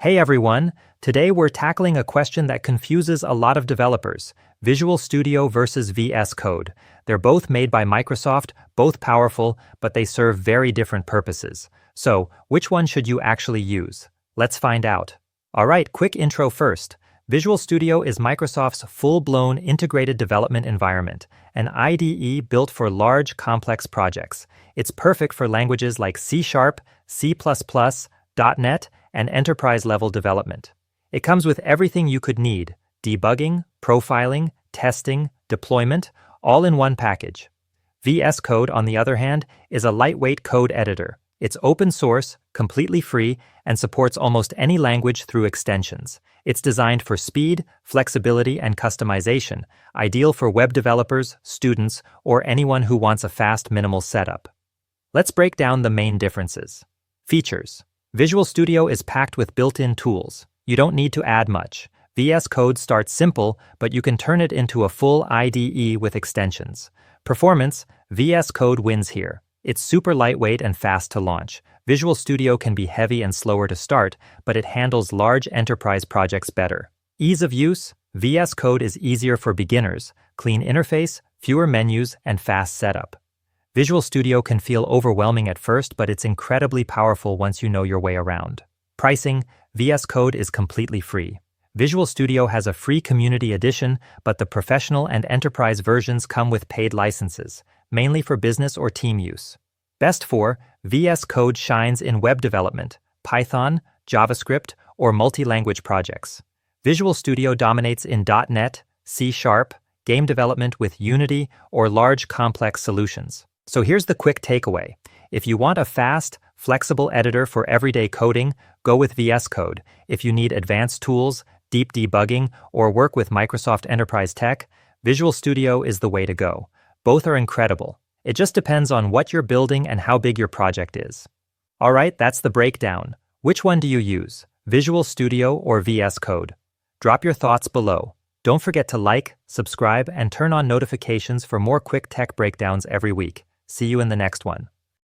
Hey everyone, today we're tackling a question that confuses a lot of developers: Visual Studio versus VS Code. They're both made by Microsoft, both powerful, but they serve very different purposes. So, which one should you actually use? Let's find out. Alright, quick intro first. Visual Studio is Microsoft's full-blown integrated development environment, an IDE built for large, complex projects. It's perfect for languages like C#, C++, .NET, and enterprise-level development. It comes with everything you could need: debugging, profiling, testing, deployment, all in one package. VS Code, on the other hand, is a lightweight code editor. It's open source, completely free, and supports almost any language through extensions. It's designed for speed, flexibility, and customization, ideal for web developers, students, or anyone who wants a fast, minimal setup. Let's break down the main differences. Features. Visual Studio is packed with built-in tools. You don't need to add much. VS Code starts simple, but you can turn it into a full IDE with extensions. Performance. VS Code wins here. It's super lightweight and fast to launch. Visual Studio can be heavy and slower to start, but it handles large enterprise projects better. Ease of use. VS Code is easier for beginners: clean interface, fewer menus, and fast setup. Visual Studio can feel overwhelming at first, but it's incredibly powerful once you know your way around. Pricing. VS Code is completely free. Visual Studio has a free community edition, but the professional and enterprise versions come with paid licenses, mainly for business or team use. Best for: VS Code shines in web development, Python, JavaScript, or multi-language projects. Visual Studio dominates in .NET, C#, game development with Unity, or large complex solutions. So here's the quick takeaway. If you want a fast, flexible editor for everyday coding, go with VS Code. If you need advanced tools, deep debugging, or work with Microsoft Enterprise Tech, Visual Studio is the way to go. Both are incredible. It just depends on what you're building and how big your project is. Alright, that's the breakdown. Which one do you use, Visual Studio or VS Code? Drop your thoughts below. Don't forget to like, subscribe, and turn on notifications for more quick tech breakdowns every week. See you in the next one.